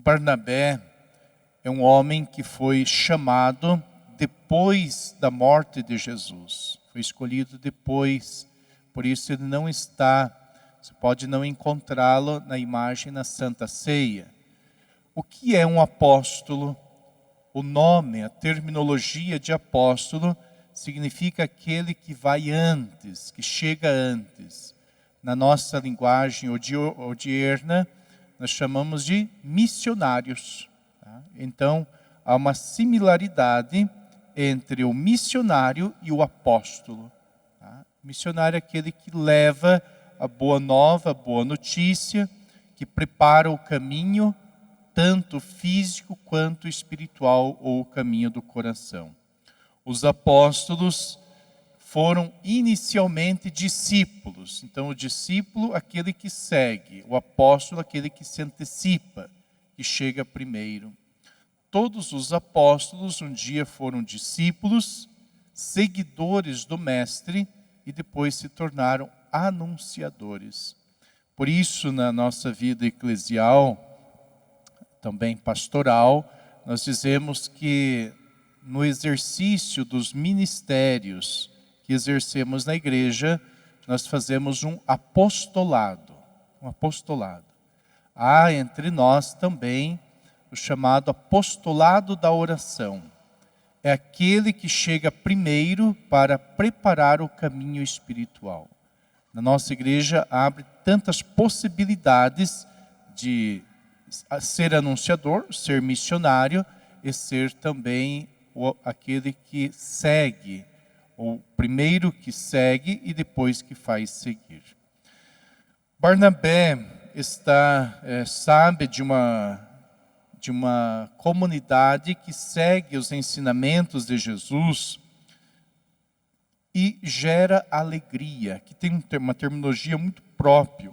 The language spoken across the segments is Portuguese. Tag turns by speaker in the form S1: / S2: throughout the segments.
S1: Barnabé é um homem que foi chamado depois da morte de Jesus. Foi escolhido depois, por isso ele não está, você pode não encontrá-lo na imagem na Santa Ceia. O que é um apóstolo? O nome, a terminologia de apóstolo, significa aquele que vai antes, que chega antes. Na nossa linguagem odierna, nós chamamos de missionários. Tá? Então, há uma similaridade entre o missionário e o apóstolo. Tá? O missionário é aquele que leva a boa nova, a boa notícia, que prepara o caminho, tanto físico quanto espiritual, ou o caminho do coração. Os apóstolos foram inicialmente discípulos. Então o discípulo, aquele que segue. O apóstolo, aquele que se antecipa, que chega primeiro. Todos os apóstolos um dia foram discípulos, seguidores do mestre e depois se tornaram anunciadores. Por isso, na nossa vida eclesial, também pastoral, nós dizemos que no exercício dos ministérios que exercemos na igreja, nós fazemos um apostolado. Um apostolado. Há entre nós também o chamado apostolado da oração. É aquele que chega primeiro para preparar o caminho espiritual. Na nossa igreja abre tantas possibilidades de ser anunciador, ser missionário e ser também aquele que segue, o primeiro que segue e depois que faz seguir. Barnabé sabe de uma comunidade que segue os ensinamentos de Jesus e gera alegria, que tem uma terminologia muito própria.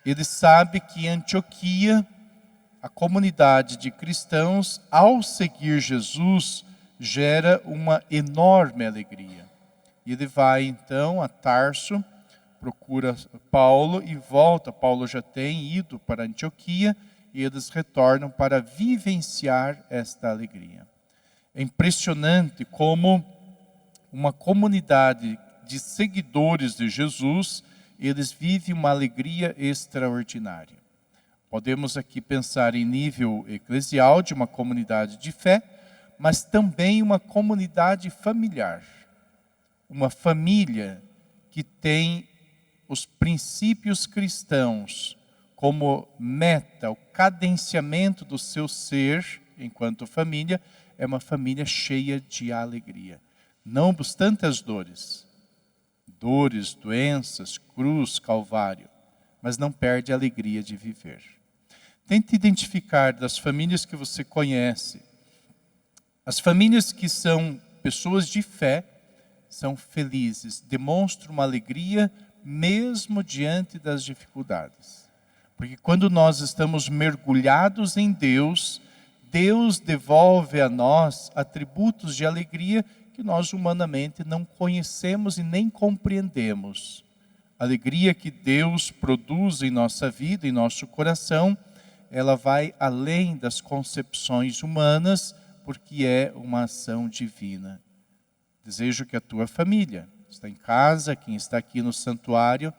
S1: Ele sabe que em Antioquia, a comunidade de cristãos, ao seguir Jesus, gera uma enorme alegria. E ele vai então a Tarso, procura Paulo e volta. Paulo já tem ido para Antioquia e eles retornam para vivenciar esta alegria. É impressionante como uma comunidade de seguidores de Jesus, eles vivem uma alegria extraordinária. Podemos aqui pensar em nível eclesial de uma comunidade de fé, mas também uma comunidade familiar. Uma família que tem os princípios cristãos como meta, o cadenciamento do seu ser enquanto família, é uma família cheia de alegria. Não obstante as dores, doenças, cruz, calvário, mas não perde a alegria de viver. Tente identificar das famílias que você conhece. As famílias que são pessoas de fé, são felizes, demonstram uma alegria mesmo diante das dificuldades. Porque quando nós estamos mergulhados em Deus, Deus devolve a nós atributos de alegria que nós humanamente não conhecemos e nem compreendemos. A alegria que Deus produz em nossa vida, em nosso coração, ela vai além das concepções humanas, porque é uma ação divina. Desejo que a tua família, está em casa, quem está aqui no santuário,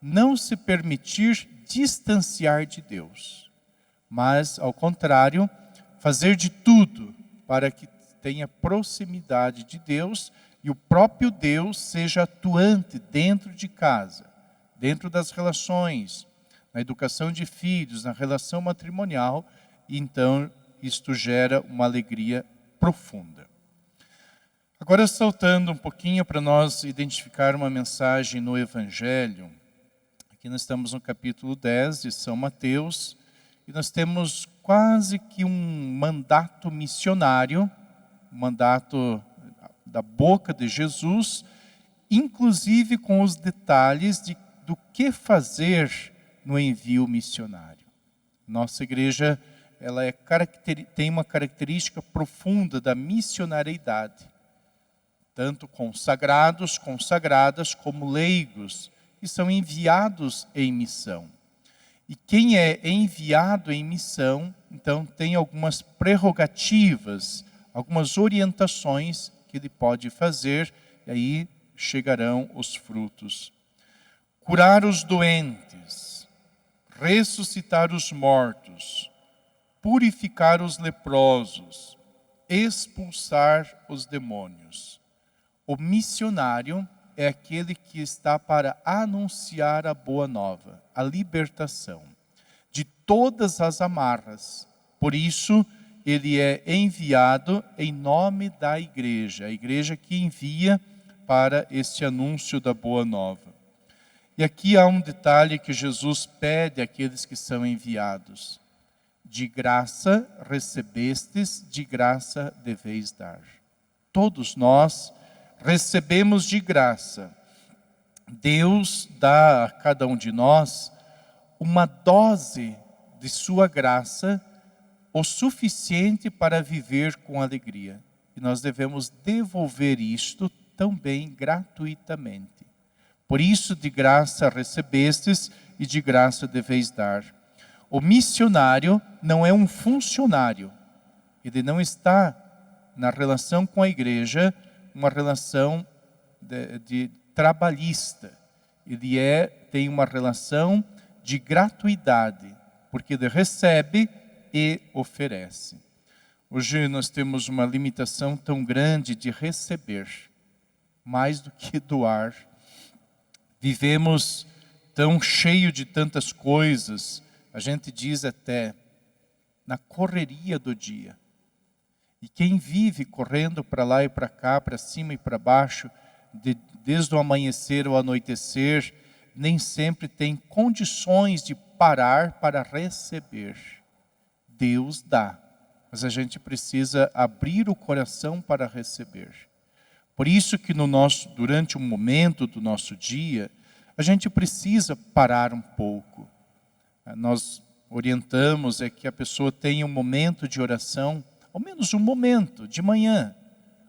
S1: não se permitir distanciar de Deus, mas, ao contrário, fazer de tudo para que tenha proximidade de Deus e o próprio Deus seja atuante dentro de casa, dentro das relações, na educação de filhos, na relação matrimonial, e então isto gera uma alegria profunda. Agora, saltando um pouquinho para nós identificar uma mensagem no Evangelho, aqui nós estamos no capítulo 10 de São Mateus, e nós temos quase que um mandato missionário, um mandato da boca de Jesus, inclusive com os detalhes do que fazer no envio missionário. Nossa igreja tem uma característica profunda da missionariedade, tanto consagrados, consagradas, como leigos, que são enviados em missão. E quem é enviado em missão, então tem algumas prerrogativas, algumas orientações que ele pode fazer, e aí chegarão os frutos. Curar os doentes, ressuscitar os mortos, purificar os leprosos, expulsar os demônios. O missionário é aquele que está para anunciar a boa nova, a libertação de todas as amarras. Por isso, ele é enviado em nome da igreja, a igreja que envia para este anúncio da boa nova. E aqui há um detalhe que Jesus pede àqueles que são enviados. De graça recebestes, de graça deveis dar. Todos nós recebemos de graça. Deus dá a cada um de nós uma dose de sua graça, o suficiente para viver com alegria. E nós devemos devolver isto também gratuitamente. Por isso, de graça recebestes e de graça deveis dar. O missionário não é um funcionário. Ele não está na relação com a igreja, uma relação de trabalhista. Ele tem uma relação de gratuidade, porque ele recebe e oferece. Hoje nós temos uma limitação tão grande de receber, mais do que doar. Vivemos tão cheio de tantas coisas, a gente diz até, na correria do dia. E quem vive correndo para lá e para cá, para cima e para baixo, desde o amanhecer ao anoitecer, nem sempre tem condições de parar para receber. Deus dá, mas a gente precisa abrir o coração para receber. Por isso que durante um momento do nosso dia, a gente precisa parar um pouco. Nós orientamos que a pessoa tenha um momento de oração, ao menos um momento de manhã,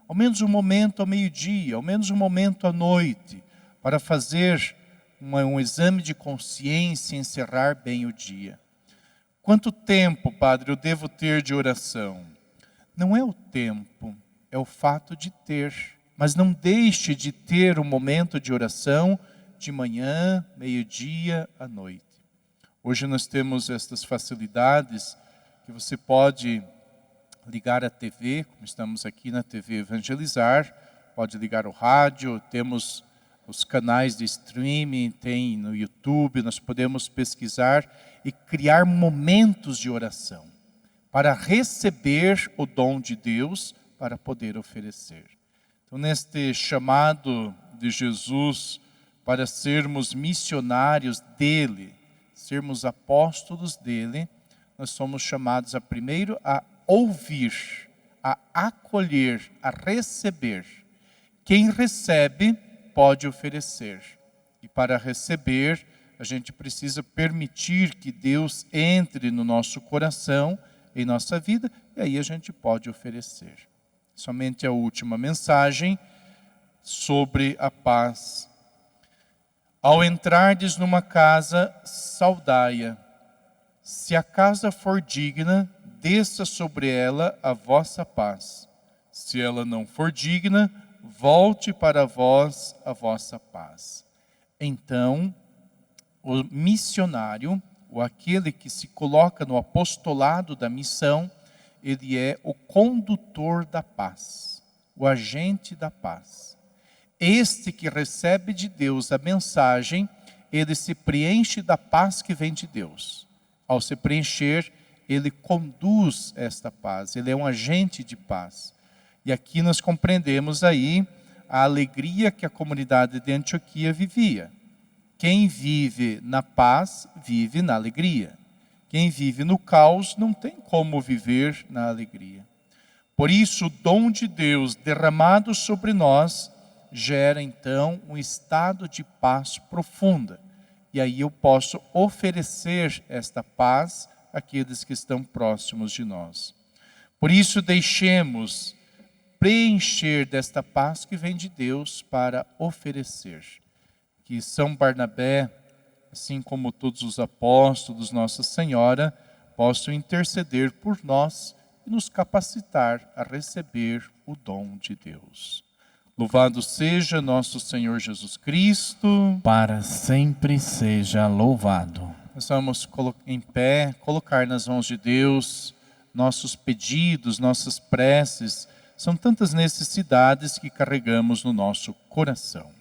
S1: ao menos um momento ao meio-dia, ao menos um momento à noite, para fazer um exame de consciência e encerrar bem o dia. Quanto tempo, Padre, eu devo ter de oração? Não é o tempo, é o fato de ter. Mas não deixe de ter um momento de oração de manhã, meio-dia, à noite. Hoje nós temos estas facilidades que você pode ligar a TV, como estamos aqui na TV Evangelizar, pode ligar o rádio, temos os canais de streaming, tem no YouTube, nós podemos pesquisar e criar momentos de oração para receber o dom de Deus, para poder oferecer. Então, neste chamado de Jesus para sermos missionários dele, sermos apóstolos dele, nós somos chamados primeiro a ouvir, a acolher, a receber. Quem recebe pode oferecer. E para receber, a gente precisa permitir que Deus entre no nosso coração, em nossa vida, e aí a gente pode oferecer. Somente a última mensagem sobre a paz. Ao entrardes numa casa, saudai-a. Se a casa for digna, desça sobre ela a vossa paz. Se ela não for digna, volte para vós a vossa paz. Então, o missionário, ou aquele que se coloca no apostolado da missão, ele é o condutor da paz, o agente da paz. Este que recebe de Deus a mensagem, ele se preenche da paz que vem de Deus. Ao se preencher, ele conduz esta paz, ele é um agente de paz. E aqui nós compreendemos aí a alegria que a comunidade de Antioquia vivia. Quem vive na paz, vive na alegria. Quem vive no caos não tem como viver na alegria. Por isso, o dom de Deus derramado sobre nós gera então um estado de paz profunda. E aí eu posso oferecer esta paz àqueles que estão próximos de nós. Por isso, deixemos preencher desta paz que vem de Deus para oferecer. Que São Barnabé assim como todos os apóstolos, Nossa Senhora, possam interceder por nós e nos capacitar a receber o dom de Deus. Louvado seja nosso Senhor Jesus Cristo.
S2: Para sempre seja louvado.
S1: Nós vamos em pé, colocar nas mãos de Deus nossos pedidos, nossas preces. São tantas necessidades que carregamos no nosso coração.